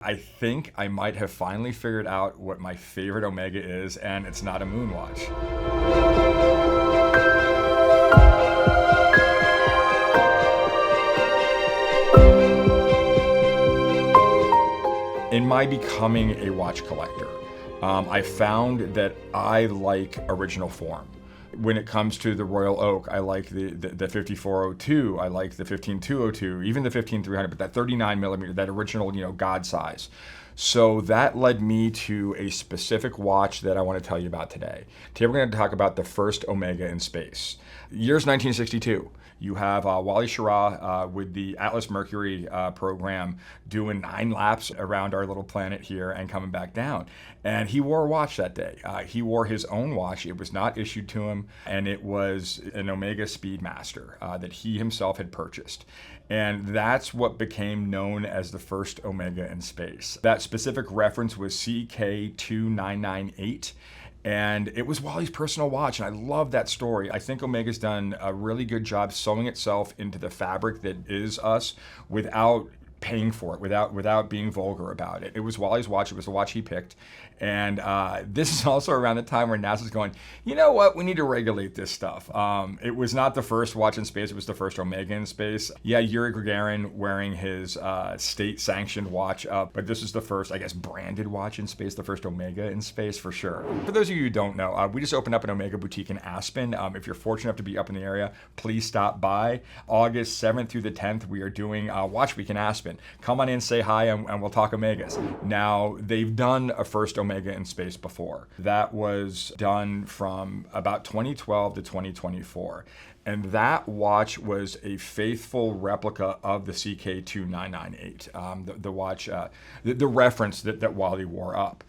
I think I might have finally figured out what my favorite Omega is, and it's not a Moonwatch. In my becoming a watch collector, I found that I like original form. When it comes to the Royal Oak, I like the 5402, I like the 15202, even the 15300, but that 39 millimeter, that original, God size. So that led me to a specific watch that I want to tell you about today. Today we're going to talk about the first Omega in space. Year's 1962. You have Wally Schirra with the Atlas Mercury program doing 9 laps around our little planet here and coming back down. And he wore a watch that day. He wore his own watch. It was not issued to him, and it was an Omega Speedmaster that he himself had purchased. And that's what became known as the first Omega in space. That specific reference was CK2998. And it was Wally's personal watch, and I love that story. I think Omega's done a really good job sewing itself into the fabric that is us without paying for it, without being vulgar about it. It was Wally's watch. It was the watch he picked. And this is also around the time where NASA's going, you know what, we need to regulate this stuff. It was not the first watch in space, it was the first Omega in space. Yeah, Yuri Gagarin wearing his state-sanctioned watch up, but this is the first, I guess, branded watch in space, the first Omega in space for sure. For those of you who don't know, we just opened up an Omega boutique in Aspen. If you're fortunate enough to be up in the area, please stop by. August 7th through the 10th, we are doing Watch Week in Aspen. Come on in, say hi, and we'll talk Omegas. Now, they've done a first Omega in space before. That was done from about 2012 to 2024. And that watch was a faithful replica of the CK2998, the watch, the reference that Wally wore up.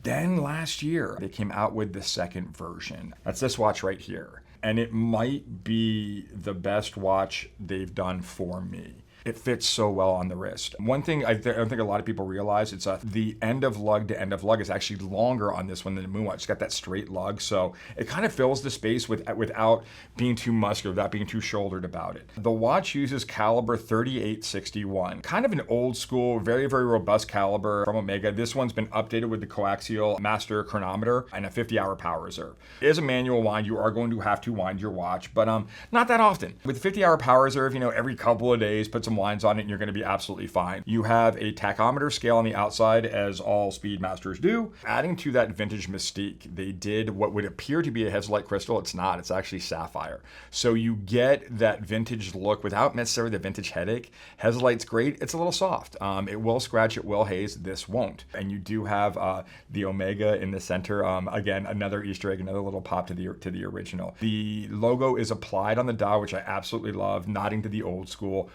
Then last year, they came out with the second version. That's this watch right here. And it might be the best watch they've done for me. It fits so well on the wrist. One thing I don't think a lot of people realize, it's the end of lug to end of lug is actually longer on this one than the Moonwatch. It's got that straight lug, so it kind of fills the space without being too muscular, without being too shouldered about it. The watch uses caliber 3861, kind of an old school, very, very robust caliber from Omega. This one's been updated with the coaxial master chronometer and a 50-hour power reserve. It is a manual wind. You are going to have to wind your watch, but not that often. With 50-hour power reserve, every couple of days, put some lines on it and you're going to be absolutely fine. You have a tachometer scale on the outside, as all Speedmasters do. Adding to that vintage mystique, they did what would appear to be a hezolite crystal. It's not, it's actually sapphire. So you get that vintage look without necessarily the vintage headache. Hezolite's great, it's a little soft. It will scratch, it will haze, this won't. And you do have the Omega in the center. Again, another Easter egg, another little pop to the original. The logo is applied on the dial, which I absolutely love, nodding to the old school.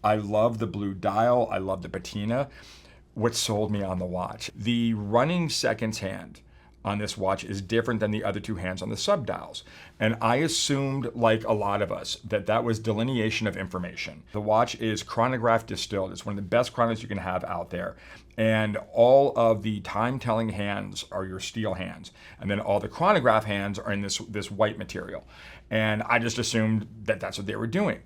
I love the blue dial. I love the patina. What sold me on the watch? The running seconds hand on this watch is different than the other two hands on the subdials. And I assumed, like a lot of us, that was delineation of information. The watch is chronograph distilled. It's one of the best chronographs you can have out there. And all of the time-telling hands are your steel hands. And then all the chronograph hands are in this white material. And I just assumed that that's what they were doing.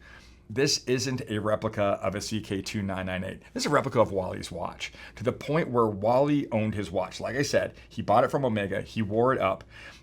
This isn't a replica of a CK2998. This is a replica of Wally's watch, to the point where Wally owned his watch. Like I said, he bought it from Omega, he wore it up.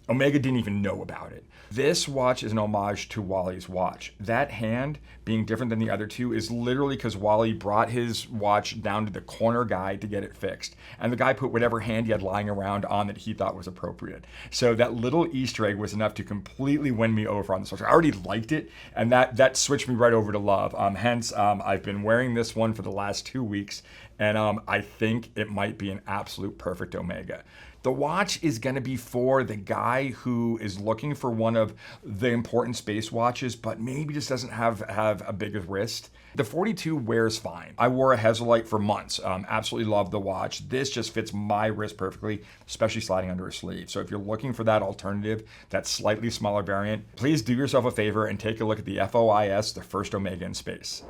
Omega didn't even know about it. This watch is an homage to Wally's watch. That hand, being different than the other two, is literally because Wally brought his watch down to the corner guy to get it fixed. And the guy put whatever hand he had lying around on that he thought was appropriate. So that little Easter egg was enough to completely win me over on this watch. I already liked it, and that switched me right over to love. Hence, I've been wearing this one for the last 2 weeks, and I think it might be an absolute perfect Omega. The watch is going to be for the guy who is looking for one of the important space watches, but maybe just doesn't have a bigger wrist. The 42 wears fine. I wore a hezolite for months. Absolutely love the watch. This just fits my wrist perfectly, especially sliding under a sleeve. So if you're looking for that alternative, that slightly smaller variant, please do yourself a favor and take a look at the FOIS, the first Omega in space.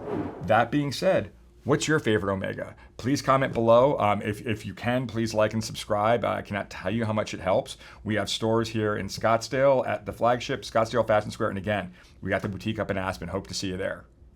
That being said, what's your favorite Omega? Please comment below. If you can, please like and subscribe. I cannot tell you how much it helps. We have stores here in Scottsdale at the flagship, Scottsdale Fashion Square. And again, we got the boutique up in Aspen. Hope to see you there.